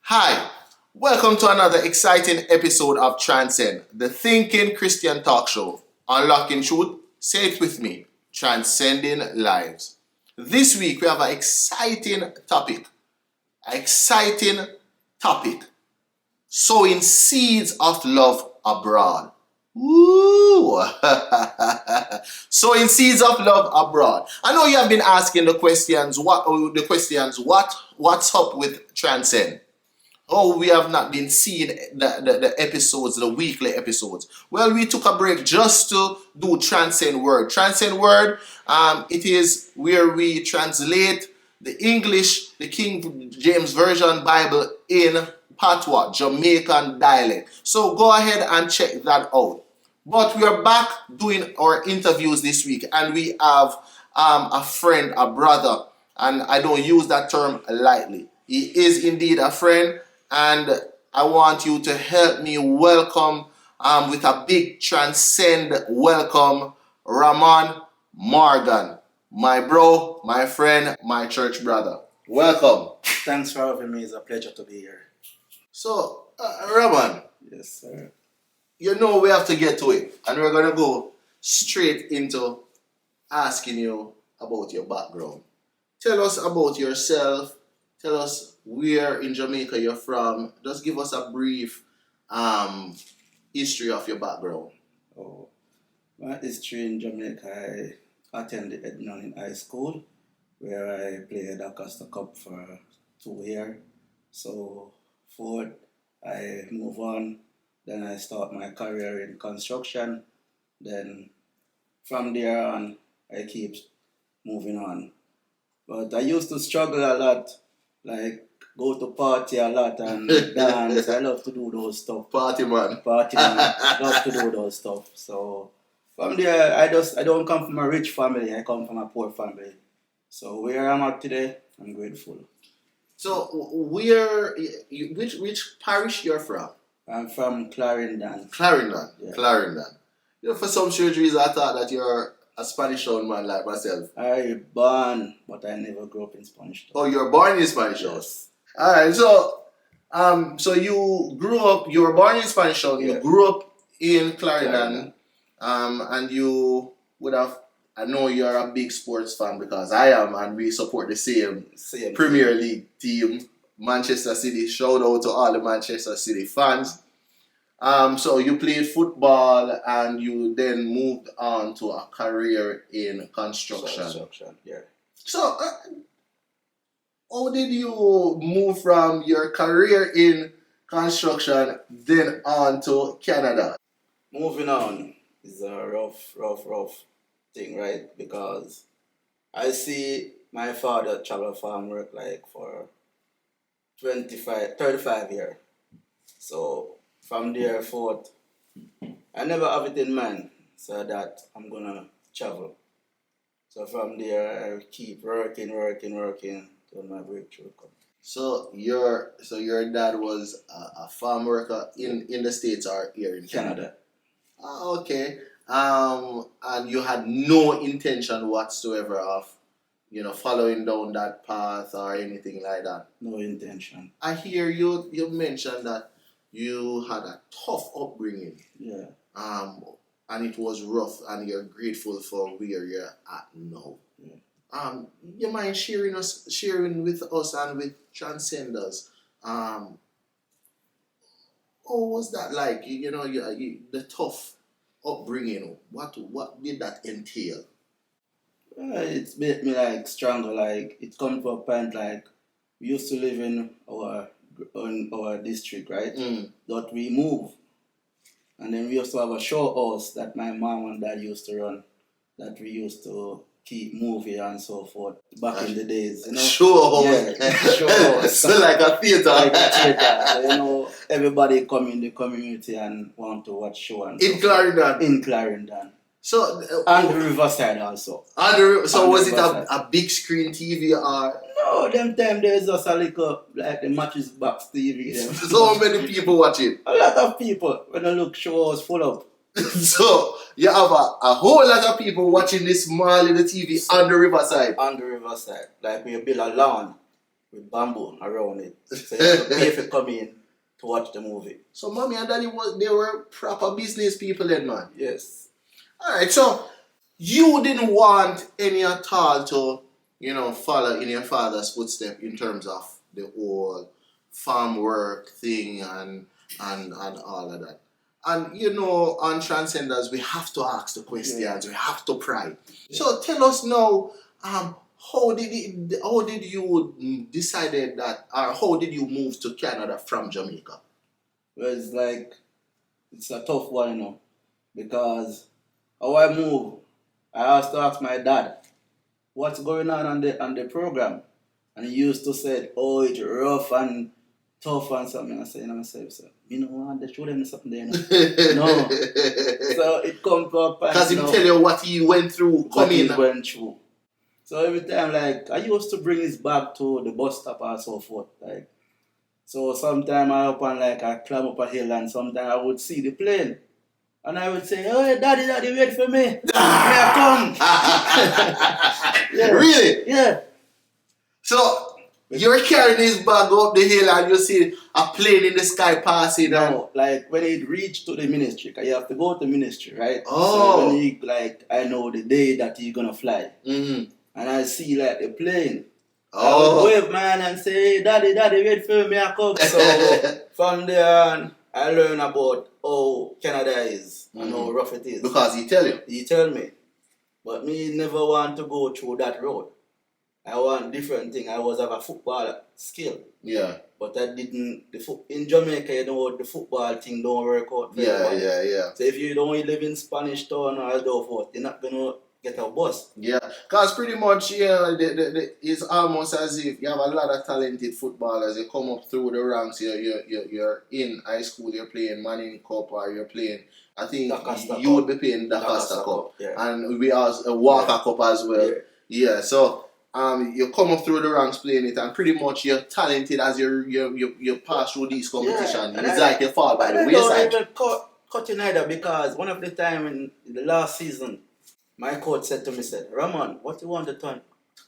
Hi, welcome to another exciting episode of Transcend, the Thinking Christian Talk Show. Unlocking truth, say it with me, transcending lives. This week we have an exciting topic. Sowing seeds of love abroad. Woo! Sowing seeds of love abroad. I know you have been asking the questions. What's up with Transcend? Oh, we have not been seeing the episodes, the weekly episodes. Well, we took a break just to do Transcend Word. Transcend Word, it is where we translate the English, the King James Version Bible in Patois, Jamaican dialect. So go ahead and check that out. But we are back doing our interviews this week, and we have a friend, a brother, and I don't use that term lightly. He is indeed a friend, and I want you to help me welcome with a big Transcend welcome, Ramon Morgan. My bro, my friend, my church brother. Welcome. Thanks for having me. It's a pleasure to be here. So, Ramon. Yes, sir. You know we have to get to it, and we're going to go straight into asking you about your background. Tell us about yourself. Tell us where in Jamaica you're from. Just give us a brief history of your background. Oh, my history in Jamaica, I attended S1E19 High School, where I played Augusta Cup for 2 years. So, fourth, I move on. Then I start my career in construction. Then from there on, I keep moving on. But I used to struggle a lot, like go to party a lot and dance. I love to do those stuff. Party man. Love to do those stuff. So from there, I don't come from a rich family. I come from a poor family. So where I'm at today, I'm grateful. So which parish you're from? I'm from Clarendon. Clarendon. Yeah. Clarendon. You know, for some strange reason, I thought that you're a Spanish town man like myself. I born, but I never grew up in Spanish town. Oh, you're born in Spanish town. Yes. All right. So you grew up. You were born in Spanish town. Yeah. You grew up in Clarendon. And you would have. I know you're a big sports fan because I am, and we support the same Premier League team. Manchester City. Shout out to all the Manchester City fans. So you played football and you then moved on to a career in construction. Yeah. So how did you move from your career in construction then on to Canada? Moving on is a rough thing, right? Because I see my father travel farm work like for 35 years. So from there forth, I never have it in mind so that I'm gonna travel. So from there I keep working till my breakthrough comes. So your dad was a farm worker in the States or here in Canada? Oh, okay. And you had no intention whatsoever of following down that path or anything like that? No intention. I hear you mentioned that you had a tough upbringing. Yeah. And it was rough, and you're grateful for where you're at now. Yeah. You mind sharing with us and with Transcenders? How was that like? The tough upbringing. What did that entail? It's made me like stronger. Like it come to a point like we used to live in our district, right? But we moved, and then we used to have a show house that my mom and dad used to run, that we used to keep movie and so forth back in the days. Show house. Yeah, show house. So like a theater. Like a theater. So, everybody come in the community and want to watch show and in Clarendon. In Clarendon. So and the Riverside also. Was it a big screen TV or? No, them time there's just a little like the matches box TV. So many people watching. A lot of people when I look shows full up. So you have a whole lot of people watching this small little TV on the riverside. On the riverside, like we build a lawn with bamboo around it. So you have to pay for come in to watch the movie. So mommy and daddy they were proper business people then, man. Yes. Alright, so you didn't want any at all to, follow in your father's footsteps in terms of the whole farm work thing and all of that. And on Transcenders, we have to ask the questions, we have to pry. Yeah. So tell us now, how did you decided that, or how did you move to Canada from Jamaica? Well, it's a tough one, because how I move, I have to ask my dad, what's going on the program? And he used to say, oh, it's rough and tough and something. I say to myself, they show them something there. No. So it comes up. Because he tell you what he went through coming. Went through. So every time, I used to bring his bag to the bus stop and so forth. So sometimes I up and I climb up a hill and sometimes I would see the plane. And I would say, oh, daddy, wait for me. Here I come. Yeah. Really? Yeah. So, you're carrying his bag up the hill and you see a plane in the sky passing. No, when it reached to the ministry, because you have to go to the ministry, right? Oh. So when he, I know the day that he's going to fly. Mm-hmm. And I see, the plane. Oh. I would wave, man, and say, hey, daddy, wait for me, I come. So, from there on, I learn about how Canada is and how rough it is. Because he tell you? He tell me. But me never want to go through that road. I want different thing. I was have a football skill. Yeah. But I didn't. In Jamaica, the football thing don't work out very well. Yeah. So if you don't live in Spanish Town or so forth, you're not gonna get a bus. Yeah. Because pretty much, it's almost as if you have a lot of talented footballers. You come up through the ranks. You're in high school. You're playing Manning Cup or you're playing. I think you would be playing the Costa Cup. Yeah. And we have a Walker Cup as well. Yeah. So. You come up through the ranks playing it, and pretty much you're talented as you pass through these competitions. It's like you fall by the wayside. I don't cut in either, because one of the time in the last season, my coach said to me, Ramon, what do you want to turn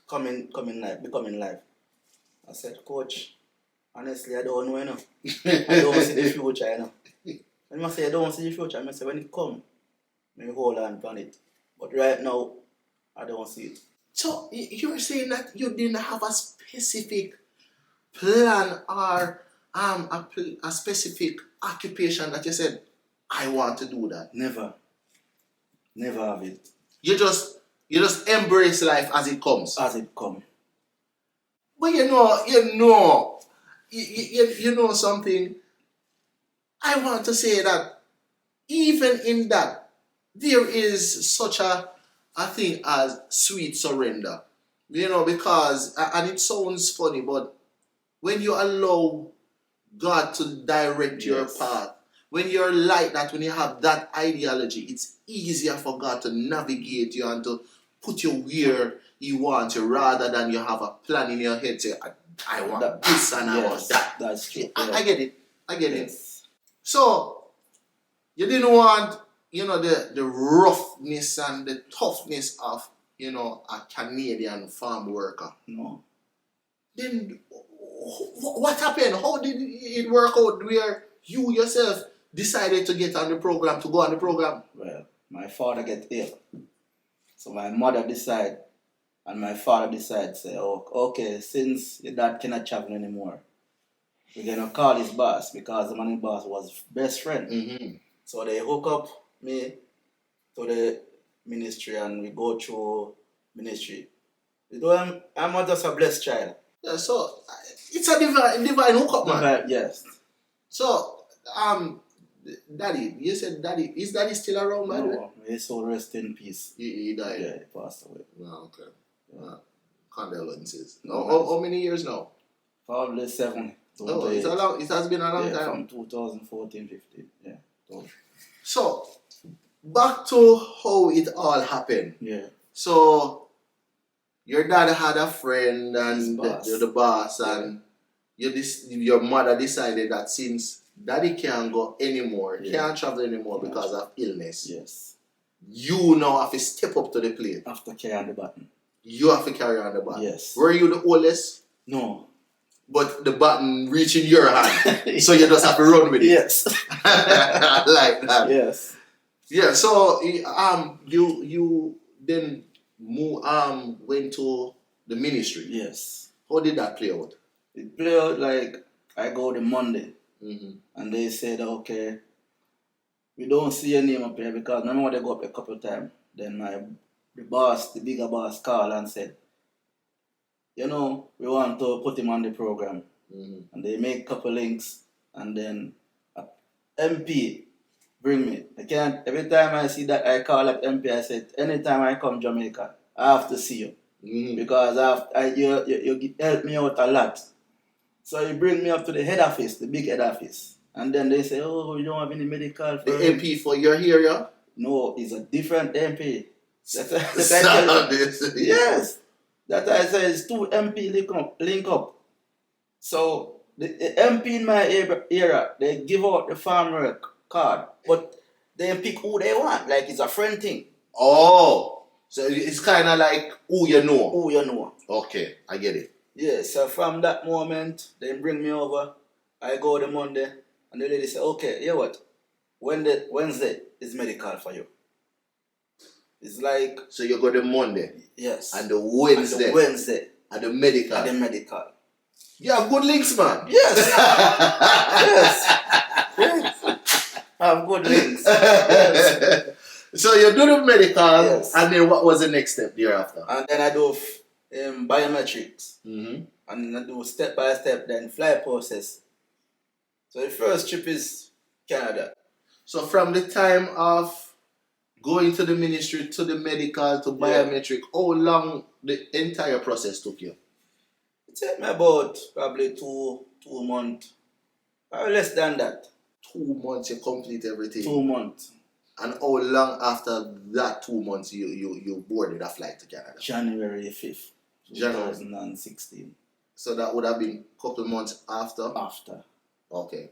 becoming live? I said, Coach, honestly, I don't know enough. I don't see the future, And I say I don't see the future. I say when it comes, maybe hold on to it. But right now, I don't see it. So you're saying that you didn't have a specific plan or a specific occupation that you said, I want to do that? Never have it. You just embrace life as it comes. As it comes. But you know something. I want to say that even in that, there is such a thing as sweet surrender. Because, and it sounds funny, but when you allow God to direct your path, when you're like that, when you have that ideology, it's easier for God to navigate you and to put you where He wants you, rather than you have a plan in your head, say, I want this and I want that. That's true. I get it. It. So, you didn't want, the roughness and the toughness of, a Canadian farm worker. No. Then, what happened? How did it work out where you yourself decided to get on the program, to go on the program? Well, my father get ill. So my mother decided, and my father decided, say, oh, okay, since your dad cannot travel anymore, we're going to call his boss, because the money boss was best friend. Mm-hmm. So they hook up me to the ministry and we go through ministry. I'm just a blessed child. Yeah, so it's a divine hookup, man. Yes. So, Daddy, you said Daddy, is Daddy still around, by the way? No, his soul rest in peace. He died? Yeah, he passed away. Oh, okay. Condolences. How many years now? Probably 7. Oh, it has been a long time. From 2014, 15. Yeah. So, back to how it all happened. Yeah. So, your dad had a friend and the boss, and your mother decided that since Daddy can't go anymore, can't travel anymore because of illness. Yes. You now have to step up to the plate. Have to carry on the baton. You have to carry on the baton. Yes. Were you the oldest? No. but the button reaching your hand. So you just have to run with it. Yes. I like that. Yes. Yeah, so you then went to the ministry. Yes. How did that play out? It played out like I go the Monday Mm-hmm. and they said, okay, we don't see your name up here because remember they go up a couple of times. Then the bigger boss called and said, we want to put him on the program. Mm-hmm. And they make a couple links and then MP bring me. Every time I see that I call up MP, I said, anytime I come Jamaica, I have to see you. Mm-hmm. Because you help me out a lot. So you bring me up to the head office, the big head office. And then they say, oh, you don't have any medical for The him. MP for your area? No, it's a different MP. Yes. That I say is two MP link up. So the MP in my area, they give out the farm work card, but they pick who they want, like it's a friend thing. Oh, so it's kind of like who you know. Who you know. Okay, I get it. Yeah, so from that moment, they bring me over. I go the Monday, and the lady say, okay, you know what? Wednesday is medical for you. It's like... So you go the Monday? Yes. And the Wednesday? And the Wednesday. And the medical? And the medical. You have good links, man. Yes. Yes. I have good links. Yes. So you do the medical, yes. And then what was the next step thereafter? And then I do biometrics. Mm-hmm. And I do step by step, then flight process. So the first trip is Canada. So from the time of going to the ministry, to the medical, to biometric, how long the entire process took you? It took me about probably two months. Or less than that. 2 months you complete everything? 2 months. And how long after that 2 months you boarded a flight to Canada? January 5th, 2016. So that would have been a couple months after? After. Okay.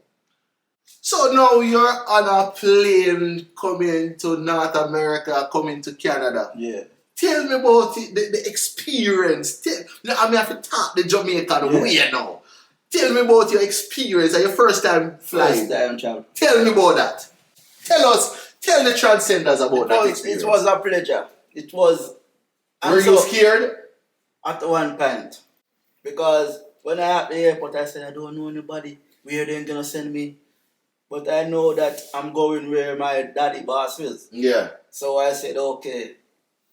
So now you're on a plane coming to North America, coming to Canada. Yeah. Tell me about the experience. I have to talk the Jamaican way now. Tell me about your experience and your first time flying. First time travel. Tell me about that. Tell the Transcenders about that experience. It was a pleasure. It was... Were you scared? At one point. Because when I at the airport, I said, I don't know anybody. Where they going to send me? But I know that I'm going where my daddy boss is. Yeah. So I said, okay,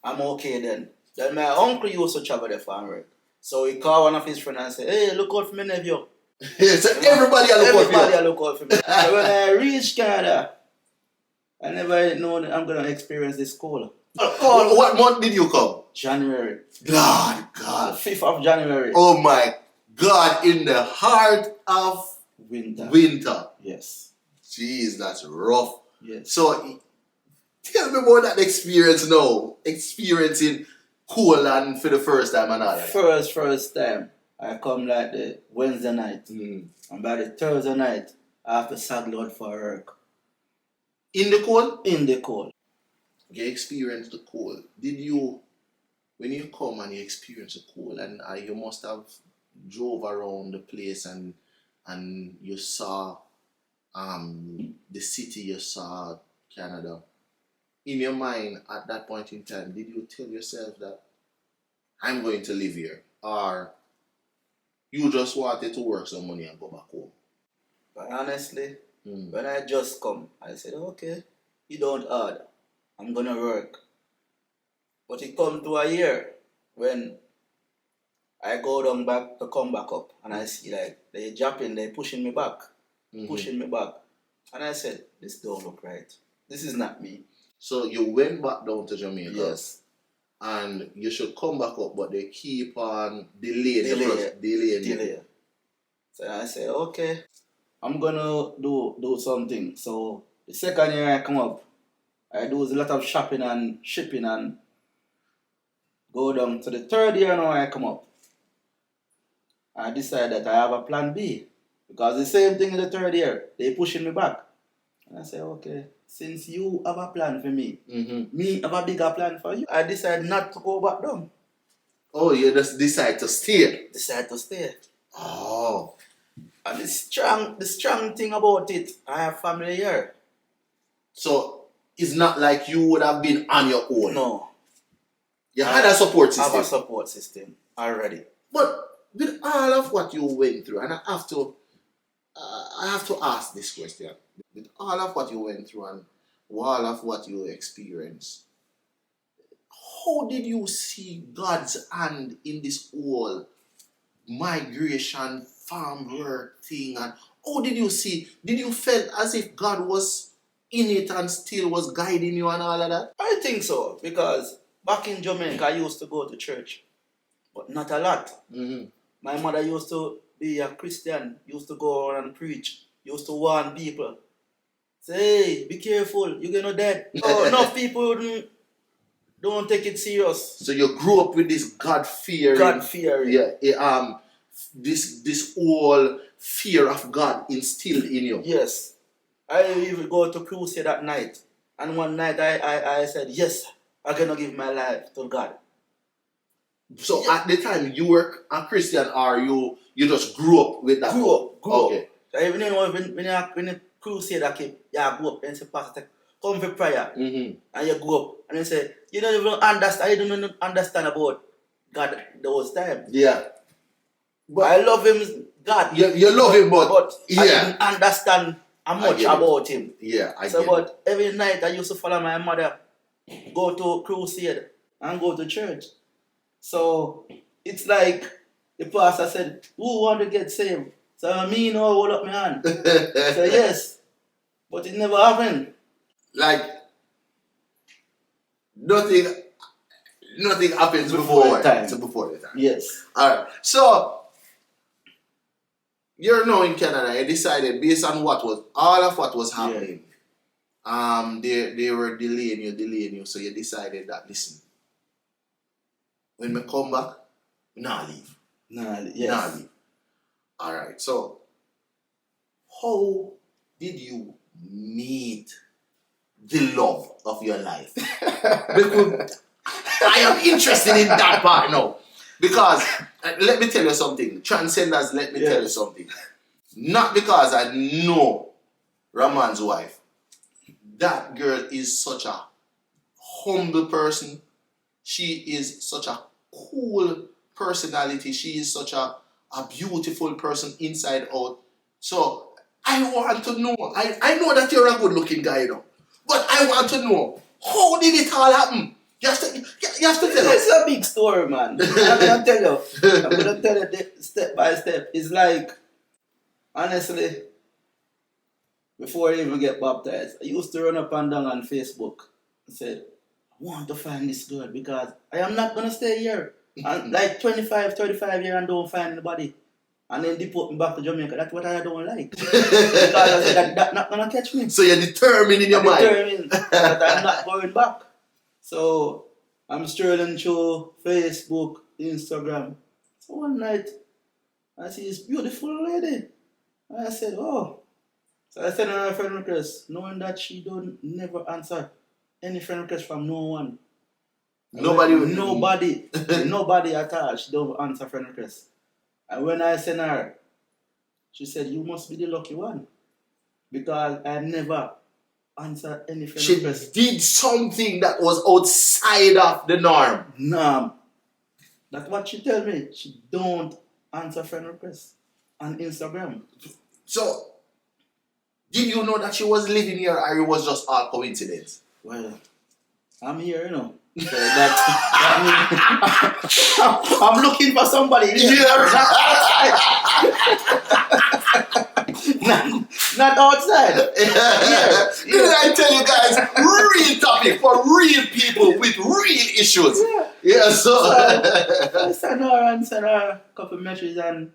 I'm okay then. Then my uncle used to travel the farm work. So he called one of his friends and said, hey, look out for me, nephew. So everybody look out for me. So when I reached Canada, I never known that I'm going to experience this cold. What month did you come? January. God. 5th of January. Oh my God, in the heart of winter. Yes. Jeez, that's rough. Yes. So, tell me about that experience now. Experiencing cold and for the first time and all that. First time. I come like the Wednesday night. Mm. And by the Thursday night, I have to saddle out for work. In the cold? In the cold. You experienced the cold. Did you, when you come and you experience the cold, and you must have drove around the place and you saw the city, you saw Canada. In your mind at that point in time, did you tell yourself that I'm going to live here? Or you just wanted to work some money and go back home? But honestly, when I just come, I said, okay, you don't order. I'm going to work. But it come to a year when I go down back to come back up and I see like they jumping, they pushing me back. And I said, this don't look right. This is not me. So you went back down to Jamaica. Yes. And you should come back up, but they keep on delaying. So I said, okay, I'm gonna do something. So the second year I come up, I do a lot of shopping and shipping and go down. So the third year now I come up, I decide that I have a plan B. Because the same thing in the third year, they pushing me back. And I say, okay, since you have a plan for me, me have a bigger plan for you. I decide not to go back down. Oh, you just decide to stay? Decide to stay. Oh. And the strong thing about it, I have family here. So it's not like you would have been on your own. No. You had a support I system. have a support system already. But with all of what you went through, and I have to ask this question. With all of what you went through and all of what you experienced, how did you see God's hand in this whole migration, farm work thing? And how did you see? Did you feel as if God was in it and still was guiding you and all of that? I think so, because back in Jamaica, I used to go to church, but not a lot. Mm-hmm. My mother used to be a Christian, used to go around and preach, used to warn people. Say, hey, be careful, you're gonna dead. So enough people don't take it serious. So you grew up with this God fear. Yeah. This whole fear of God instilled in you. Yes. I even go to crusade at night. And one night I said, yes, I'm gonna give my life to God. So at the time you were a Christian, or you just grew up with that? Grew up. Okay. So even when you crusade, you grew up and say, Pastor, come for prayer. Mm-hmm. And you go up and you say, you don't even understand, you don't understand about God those times. Yeah. But I love him, God. You love him, but I didn't understand much about him. Yeah, But every night I used to follow my mother, go to crusade and go to church. So it's like the pastor said, who want to get saved? So me no hold up my hand. So yes. But it never happened. Like nothing happens before the time. So before the time. Yes. Alright. So you're now in Canada. You decided based on all of what was happening. Yeah. They were delaying you. So you decided that, listen, when we come back, nah leave. Yes. Leave. Alright, so how did you meet the love of your life? Because I am interested in that part now. Because let me tell you something. Transcenders, let me tell you something. Not because I know Ramon's wife. That girl is such a humble person. She is such a cool personality. She is such a beautiful person inside out. So I want to know. I know that you're a good looking guy, but I want to know, how did it all happen? You have to tell us. It's a big story, man. I'm gonna tell you step by step. It's like, honestly, before I even get baptized, I used to run up and down on Facebook and said, I want to find this girl because I am not gonna stay here. And like 25, 35 years and don't find anybody. And then deport me back to Jamaica. That's what I don't like. Because I said that's not gonna catch me. So you're determined in your mind. Determined that I'm not going back. So I'm strolling through Facebook, Instagram. So one night I see this beautiful lady. And I said, oh. So I sent her a friend request, knowing that she don't never answer any friend request from no one. Nobody at all. She don't answer friend requests. And when I sent her, she said, you must be the lucky one. Because I never answer any friend request. She did something that was outside of the norm. No. That's what she tell me. She don't answer friend requests on Instagram. So, did you know that she was living here, or it was just all coincidence? Well, I'm here, you know. So that means I'm looking for somebody. Not outside. Didn't I tell you guys, real topic for real people with real issues. So I send her a couple messages and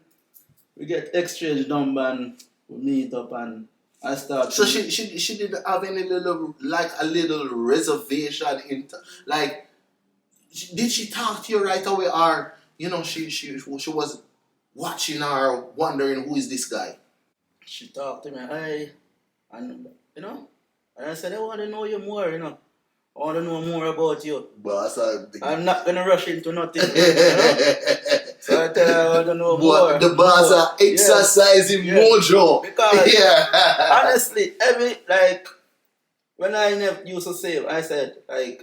we get exchange number and we meet up and I start. So she didn't have any little reservation did she talk to you right away, or she was watching her wondering who is this guy? She talked to me, and I said I want to know you more, I want to know more about you. But I'm not gonna rush into nothing. So I tell her I don't know But more. the bars are exercising mojo. Because Yeah. honestly, when I never used to save, I said I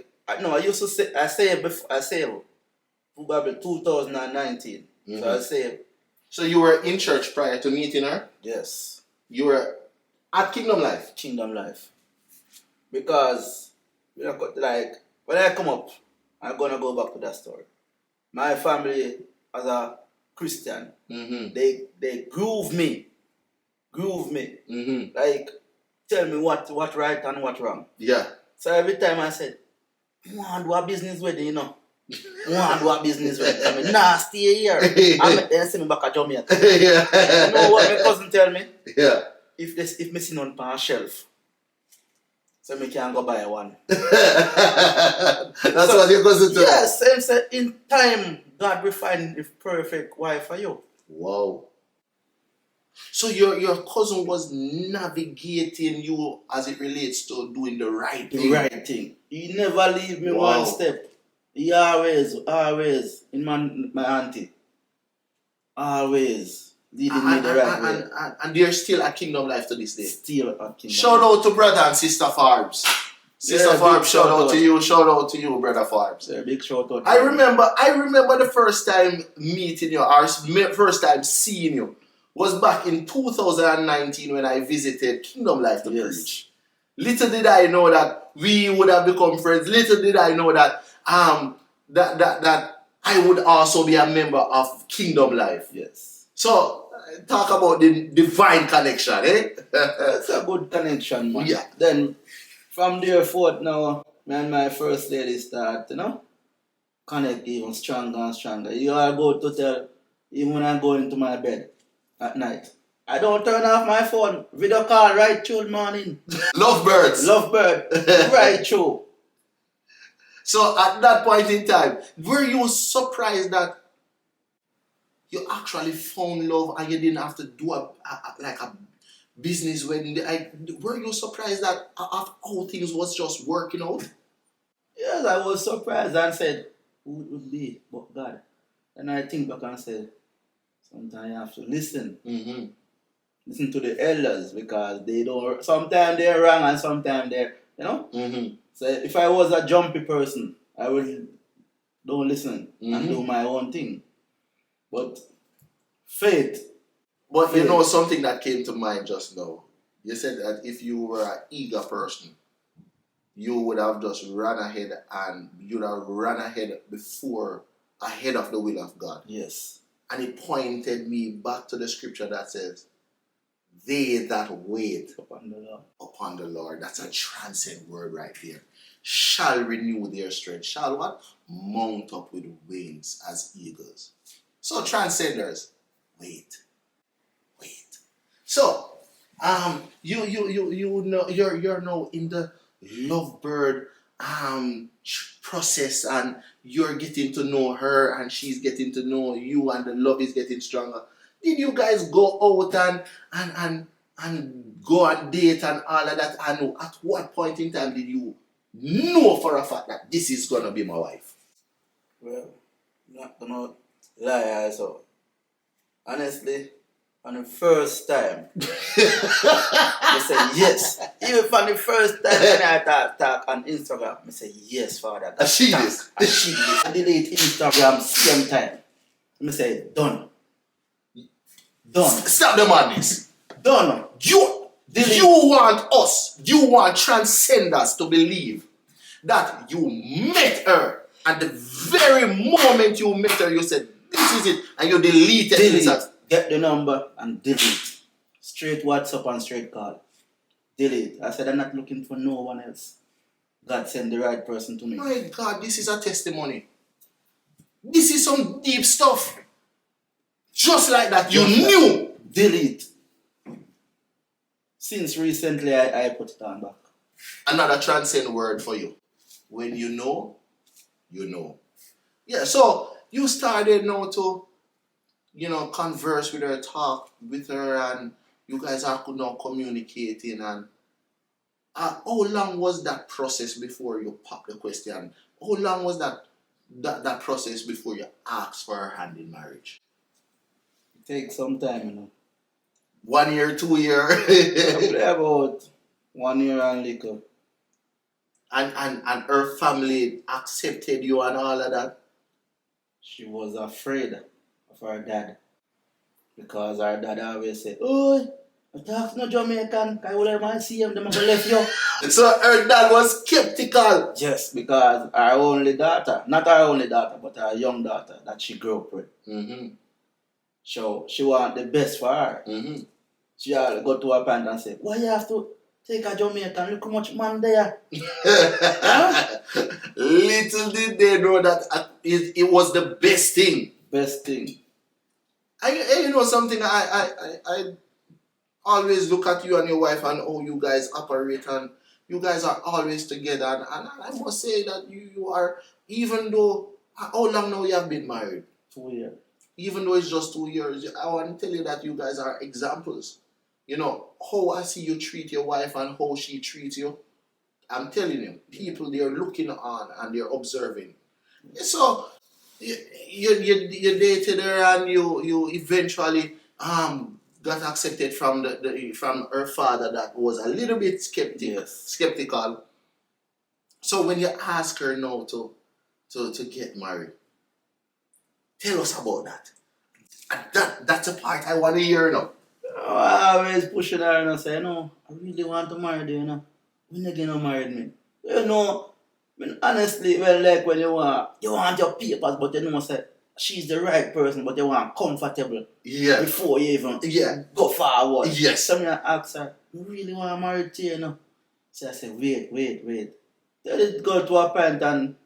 used to say I saved probably 2019. So I saved. So you were in church prior to meeting her? Yes. You were at Kingdom Life? Kingdom Life. Because when I come up, I'm gonna go back to that story. My family as a Christian, they groove me. Like tell me what right and what wrong. Yeah. So every time I said, I want to do a business wedding, you know. I want to do a business wedding. I mean, nah, stay here. Then send me back to Jamaica. Yeah. You know what my cousin tell me? Yeah. If me see on a shelf, so me can go buy one. That's what your cousin told. Yes, same said in time God will find the perfect wife for you. Wow. So your cousin was navigating you as it relates to doing the right thing. The right thing. He never leave me one step. He always in my auntie. Always leading me the right way. And they're still at Kingdom Life to this day. Still at Kingdom Shout out to brother and sister Farbs. Sister Farbs, shout out to you. Shout out to you, brother Farbs. Yeah, big shout out. I remember the first time meeting you, or first time seeing you, was back in 2019 when I visited Kingdom Life to preach. Little did I know that we would have become friends. Little did I know that that I would also be a member of Kingdom Life. Yes. So talk about the divine connection, eh? That's a good connection, man. Yeah. Then from there forth now, me and my first lady start, connect even stronger and stronger. You are go to tell, even when I go into my bed at night, I don't turn off my phone. Video call right through the morning. Lovebirds. Lovebird. Right through. So at that point in time, were you surprised that you actually found love and you didn't have to do a business wedding? Were you surprised that how things was just working out? Yes, I was surprised and said, who it would be but God? And I think back and said, sometimes you have to listen. Listen to the elders because they don't. Sometimes they're wrong and sometimes they're, So if I was a jumpy person, I would don't listen and do my own thing. But faith. But you know something that came to mind just now. You said that if you were an eager person, you would have just run ahead and you'd have run ahead of the will of God. Yes. And it pointed me back to the scripture that says, they that wait upon the Lord. That's a transcend word right there. Shall renew their strength. Shall what? Mount up with wings as eagles. So transcenders, wait. So, you know you're now in the lovebird process, and you're getting to know her, and she's getting to know you, and the love is getting stronger. Did you guys go out and go on date and all of that? And at what point in time did you know for a fact that this is gonna be my wife? Well, I'm not gonna lie, also. Honestly, on the first time, I say yes. Even from the first time when I talk on Instagram, I say yes, Father. I see this. I delete Instagram same time. I say done. Stop the madness. Done. You want Transcenders to believe that you met her, and the very moment you met her, you said, this is it, and you deleted it. Get the number and delete. Straight WhatsApp and straight call. Delete. I said, I'm not looking for no one else. God send the right person to me. My God, this is a testimony. This is some deep stuff. Just like that, you knew. Delete. Since recently, I put it on back. Another transcend word for you. When you know, you know. Yeah, so you started now to, converse with her, talk with her, and you guys are now communicating. And how long was that process before you popped the question? How long was that that process before you ask for her hand in marriage? It takes some time, you know. 1 year, 2 year? I play about 1 year and little. And her family accepted you and all of that? She was afraid of her dad. Because her dad always said, "Oh, I talk to no Jamaican, I will ever see him, them gonna left you." So her dad was skeptical. Yes, because our only daughter, not our only daughter, but our young daughter that she grew up with. So she want the best for her. She all go to her parents and say, "Why you have to take a Jamaican? Look how much man there." Huh? Little did they know that it was the best thing. Best thing. And you know something, I always look at you and your wife and how you guys operate, and you guys are always together, and I must say that you are, even though, how long now you have been married? 2 years. Even though it's just 2 years, I want to tell you that you guys are examples. You know, how I see you treat your wife and how she treats you. I'm telling you, people, they're looking on and they're observing. So, you dated her and you eventually got accepted from from her father that was a little bit skeptical. So when you ask her now to get married, tell us about that. And that's a part I want to hear now. I always pushing her and I say, "No, I really want to marry you, you know. When you gonna marry me?" You know, I mean, honestly, well, like when you want your papers, but you know, say she's the right person, but you want comfortable before you even go forward. Yes. So I ask her, "You really want to marry you, you know?" So I said, wait. Tell it go to a parent and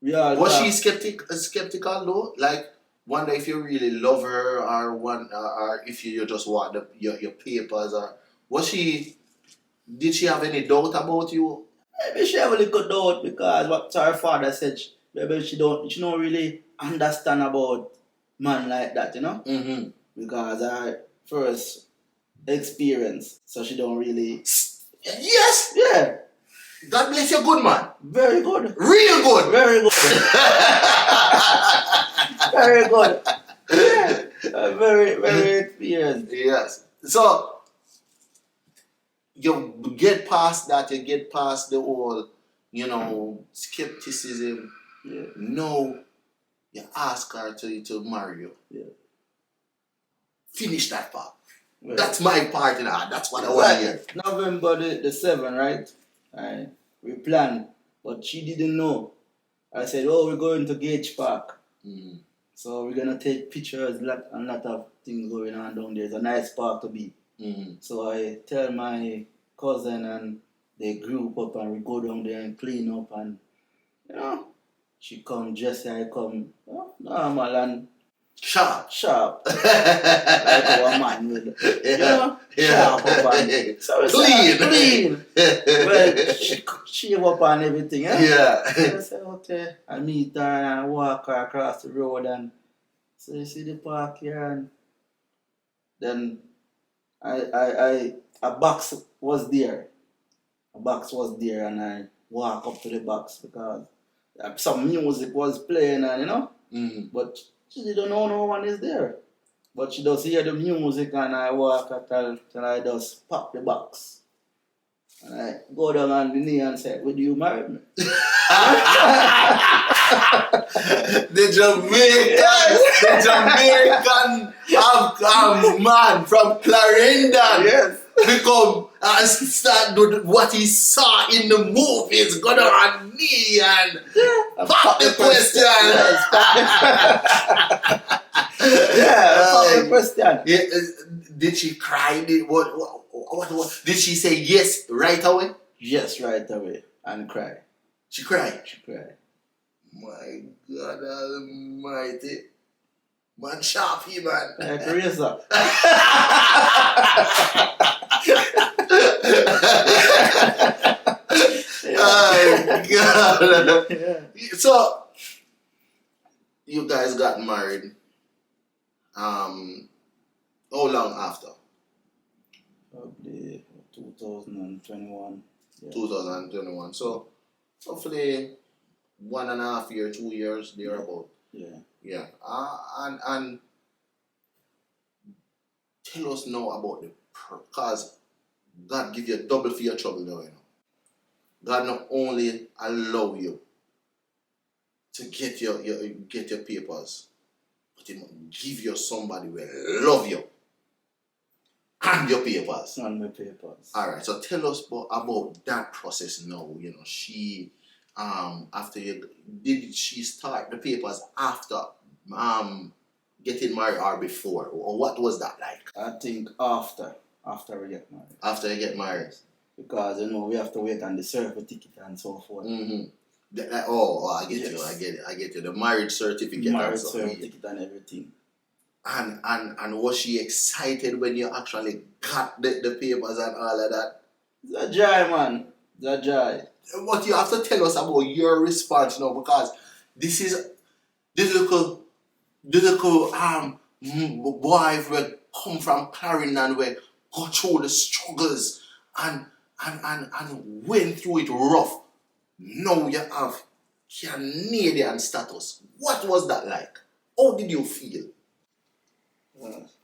we all was she skeptical though? Like, wonder if you really love her, or if you just want your papers, or did she have any doubt about you? Maybe she have a little doubt because what her father said, maybe she don't really understand about man like that, you know? Because her first experience, so she don't really... Yes! Yeah. God bless you, good man. Very good. Real good. Very good. Very good. Yeah. Very experienced. Yes. So, you get past that, you get past the whole, skepticism. Yeah. No, you ask her to marry you. Yeah. Finish that part. Well, that's my part in that. That's what I want to hear. November the 7th, right? We planned, but she didn't know. I said, "Oh, we're going to Gage Park. So we're going to take pictures, a lot of things going on down there. It's a nice park to be." So I tell my cousin and they group up and we go down there and clean up, and she come, Jesse, I come, normal and sharp. Like our man with, sharp up and so clean. Well, she up and everything, So I said, okay. I meet her and I walk her across the road, and so you see the park here, and then a box was there. And I walk up to the box because some music was playing, and but she didn't know no one is there. But she does hear the music, and I walk till I just pop the box. And I go down on the knee and say, "Would you marry me?" The Jamaican man from Clarendon become and start doing what he saw in the movies, go down on knee and pop the question. Pop the question. Did she cry? What? Did she say yes right away? Yes, right away. And cry. She cried? She cried. My God almighty. Man sharp, he man. Like razor. Oh God. So, you guys got married. How long after? Probably 2021. Yeah. 2021. So, hopefully 1.5 years, 2 years, thereabout. Yeah. Yeah. And tell us now about because God give you double for your trouble now, you know. God not only allow you to get your papers, but He must give you somebody who will love you and your papers. And my papers. All right. So tell us about that process now. You know, she after you did she start the papers after getting married or before, or what was that like? I think after we get married. After you get married. Because we have to wait on the certificate and so forth. Mm-hmm. I get Yes. you. I get you. The marriage certificate. Marriage certificate and everything. And was she excited when you actually got the papers and all of that? It's a joy, man. It's a joy. What you have to tell us about your response now, because this is this little boy who come from Clarendon, where go through the struggles and went through it rough. Now you have Canadian status. What was that like? How did you feel?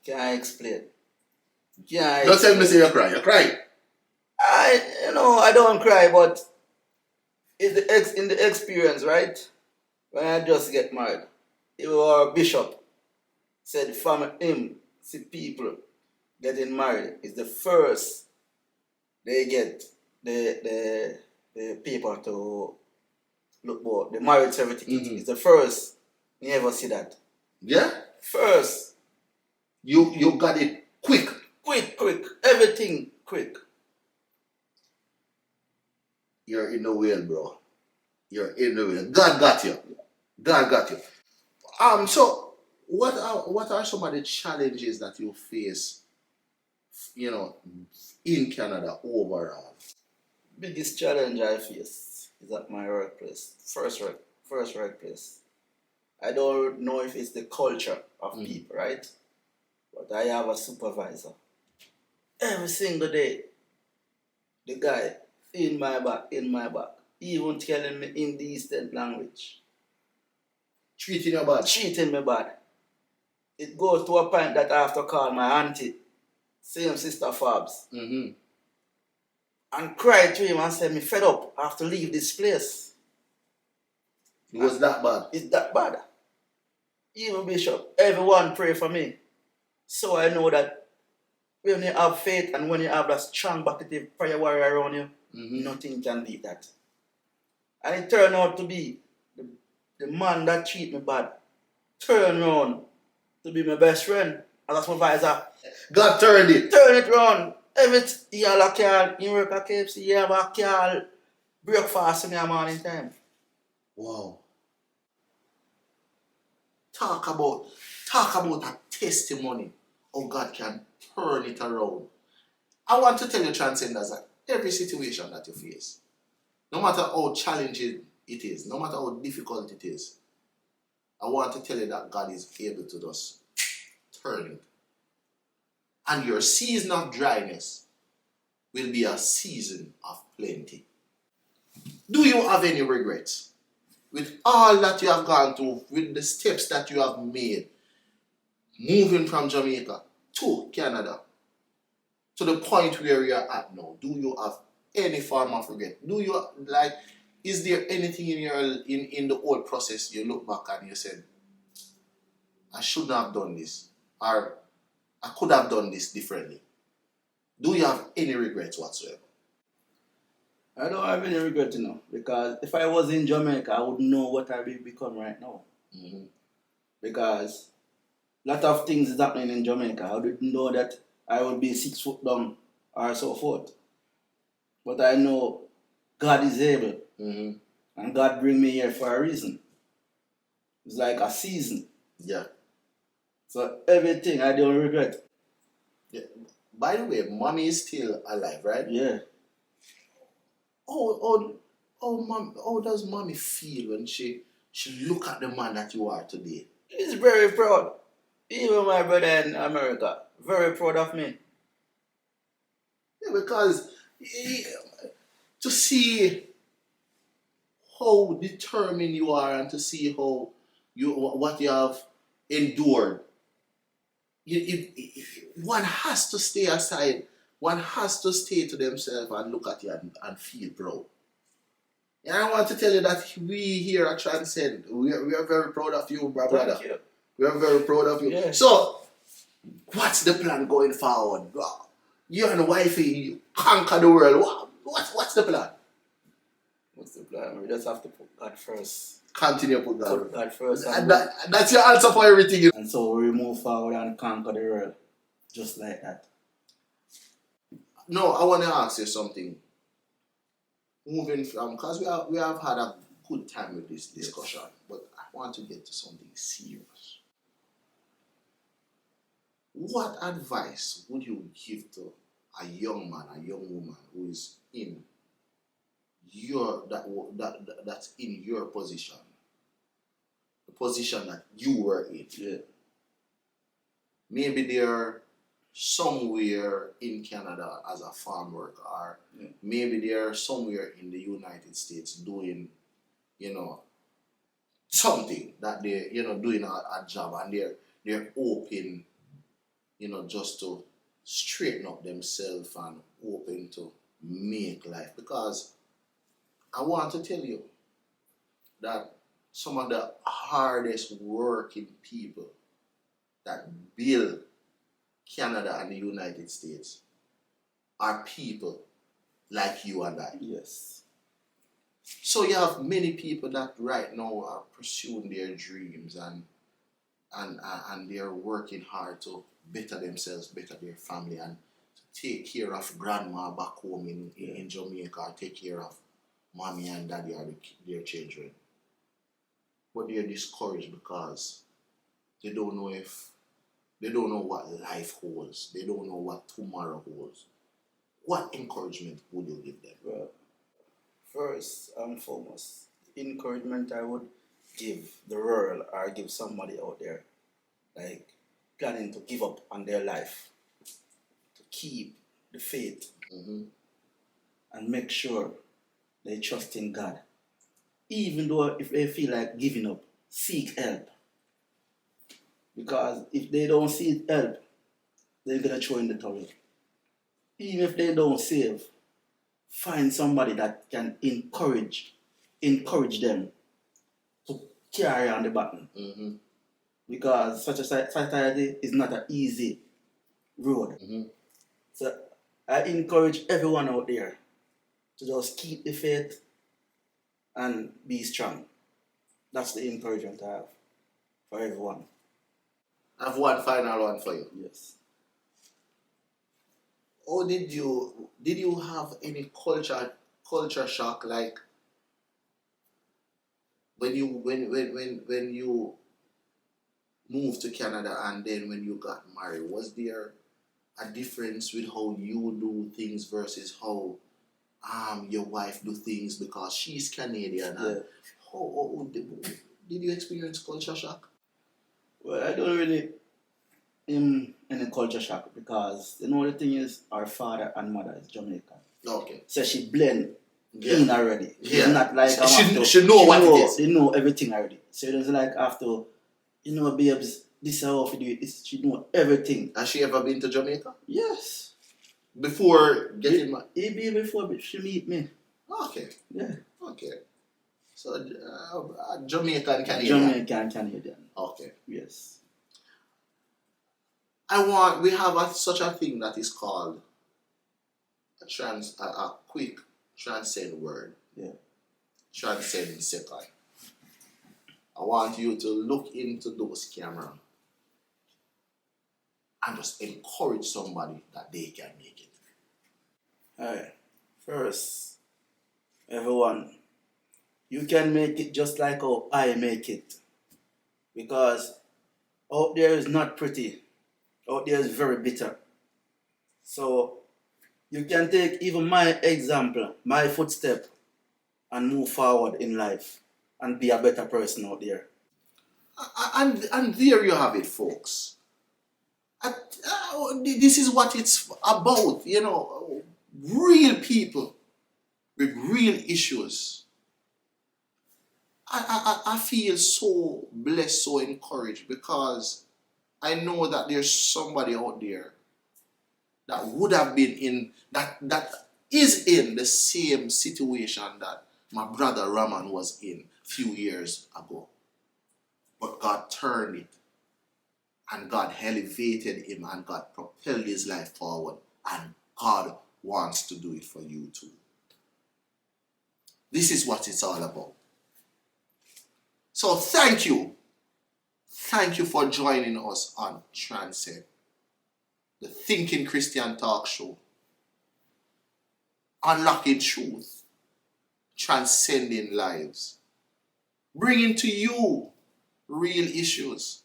Can I explain? Don't tell me say you cry. You cry. I don't cry, but in the experience, right? When I just get married, our bishop said from him, see people getting married is the first they get the paper to look for. The marriage certificate is the first. You never see that. Yeah? First. You got it quick. Quick. Everything quick. You're in the wheel, bro. You're in the wheel. God got you. So what are some of the challenges that you face, in Canada overall? Biggest challenge I face is at my workplace. First workplace. I don't know if it's the culture of people, right? But I have a supervisor. Every single day, the guy in my back, even telling me indecent language. Treating you bad? Treating me bad. It goes to a point that I have to call my auntie, same sister Fabs, and cry to him and say, me fed up, I have to leave this place. It was that bad? It's that bad. Even Bishop, everyone pray for me. So I know that when you have faith and when you have that strong backative prayer warrior around you, nothing can beat that. And it turned out to be the man that treat me bad turned around to be my best friend as a supervisor. God turned it. Turn it around. You have a car, you work at KFC, you have a car, breakfast in the morning time. Wow. Talk about a testimony how God can turn it around. I want to tell you, Transcenders, that every situation that you face, no matter how challenging it is, no matter how difficult it is, I want to tell you that God is able to just turn it. And your season of dryness will be a season of plenty. Do you have any regrets? With all that you have gone through, with the steps that you have made, moving from Jamaica to Canada, to the point where you are at now, do you have any form of regret? Is there anything in the whole process you look back and you said, I shouldn't have done this, or I could have done this differently? Do you have any regrets whatsoever? I don't have any regret, because if I was in Jamaica, I would know what I will become right now. Because a lot of things is happening in Jamaica. I didn't know that I would be 6 foot down or so forth. But I know God is able. And God bring me here for a reason. It's like a season. Yeah. So everything I don't regret. Yeah. By the way, mommy is still alive, right? Yeah. How does mommy feel when she look at the man that you are today? He's very proud. Even my brother in America, very proud of me. Yeah, because to see how determined you are and to see how what you have endured. One has to stay aside. One has to stay to themselves and look at you and feel proud. And I want to tell you that we here at Transcend, we are very proud of you, my brother. Thank you. We are very proud of you. Yeah. So, what's the plan going forward? You and the wifey, you conquer the world. What's the plan? What's the plan? We just have to put God first. Continue to put God. Put God first. And that's your answer for everything. And so we move forward and conquer the world. Just like that. No, I want to ask you something. Moving from, because we have had a good time with this discussion, but I want to get to something serious. What advice would you give to a young man, a young woman who is in that's in your position, the position that you were in? Yeah. Maybe they're somewhere in Canada as a farm worker, or maybe they're somewhere in the United States doing, something that they're, doing a job, and they're open, just to straighten up themselves and open to make life. Because I want to tell you that some of the hardest working people that build Canada and the United States are people like you and I. Yes. So you have many people that right now are pursuing their dreams and they're working hard to better themselves, better their family, and to take care of grandma back home in Jamaica, or take care of mommy and daddy or their children. But they're discouraged because they don't know what life holds. They don't know what tomorrow holds. What encouragement would you give them? Well, first and foremost, encouragement I would give the world or give somebody out there, like planning to give up on their life, to keep the faith and make sure they trust in God. Even though if they feel like giving up, seek help. Because if they don't seek help, they're going to throw in the towel. Even if they don't save, find somebody that can encourage them to carry on the button. Because such a society is not an easy road. So I encourage everyone out there to just keep the faith and be strong. That's the encouragement I have for everyone. I have one final one for you. Yes. Or did you have any culture shock, like when you moved to Canada and then when you got married? Was there a difference with how you do things versus how your wife do things, because she's Canadian? Yeah. How did you experience culture shock? Well, I don't really in a culture shock, because the thing is, our father and mother is Jamaican. Okay. So she blend in already. She's not like she know what it is. They know everything already. So it doesn't like after, babes, this is how to do it. She know everything. Has she ever been to Jamaica? Yes. Before getting married? It be before she meet me. Okay. Yeah. Okay. So Jamaican Canadian. Jamaican Canadian. Okay. Yes. We have such a thing that is called a quick transcend word. Yeah. Transcend in second. I want you to look into those cameras and just encourage somebody that they can make it. Alright. First, everyone, you can make it just like how I make it. Because out there is not pretty. Out there is very bitter. So you can take even my example, my footstep, and move forward in life and be a better person out there. And there you have it, folks. This is what it's about, real people with real issues I feel so blessed, so encouraged, because I know that there's somebody out there that would have been in, that is in the same situation that my brother Ramon was in a few years ago. But God turned it, and God elevated him, and God propelled his life forward, and God wants to do it for you too. This is what it's all about. So thank you. Thank you for joining us on Transcend, the Thinking Christian Talk Show. Unlocking truth, transcending lives, bringing to you real issues,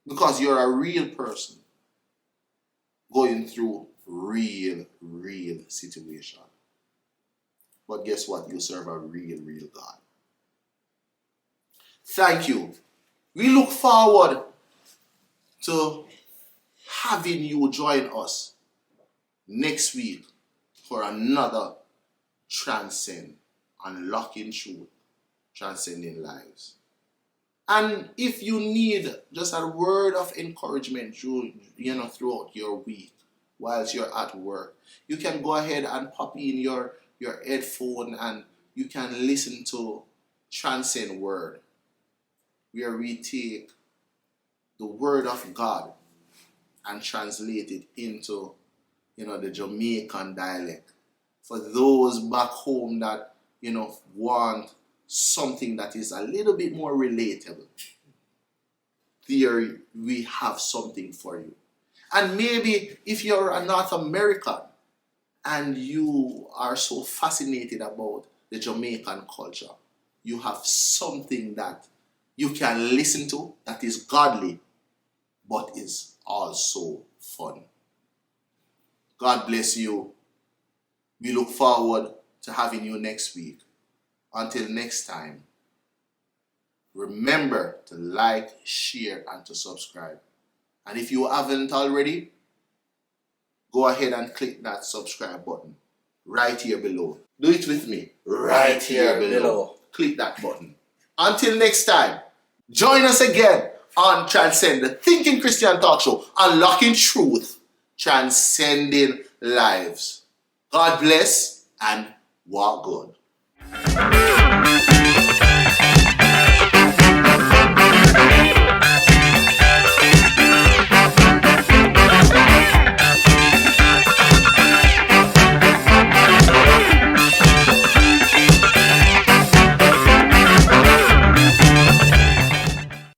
because you're a real person going through real situation. But guess what? You serve a real God. Thank you. We look forward to having you join us next week for another Transcend, Unlocking Truth, Transcending Lives. And if you need just a word of encouragement throughout your week whilst you're at work, you can go ahead and pop in your headphone and you can listen to Transcend Word, where we take the Word of God and translate it into the Jamaican dialect. For those back home that want something that is a little bit more relatable, there we have something for you. And maybe if you're a North American and you are so fascinated about the Jamaican culture, you have something that you can listen to that is godly but is also fun. God bless you. We look forward to having you next week. Until next time, remember to like, share, and to subscribe. And if you haven't already, go ahead and click that subscribe button right here below. Do it with me. Right here below. Click that button. Until next time, join us again on Transcend, the Thinking Christian Talk Show, unlocking truth, transcending lives. God bless and walk good.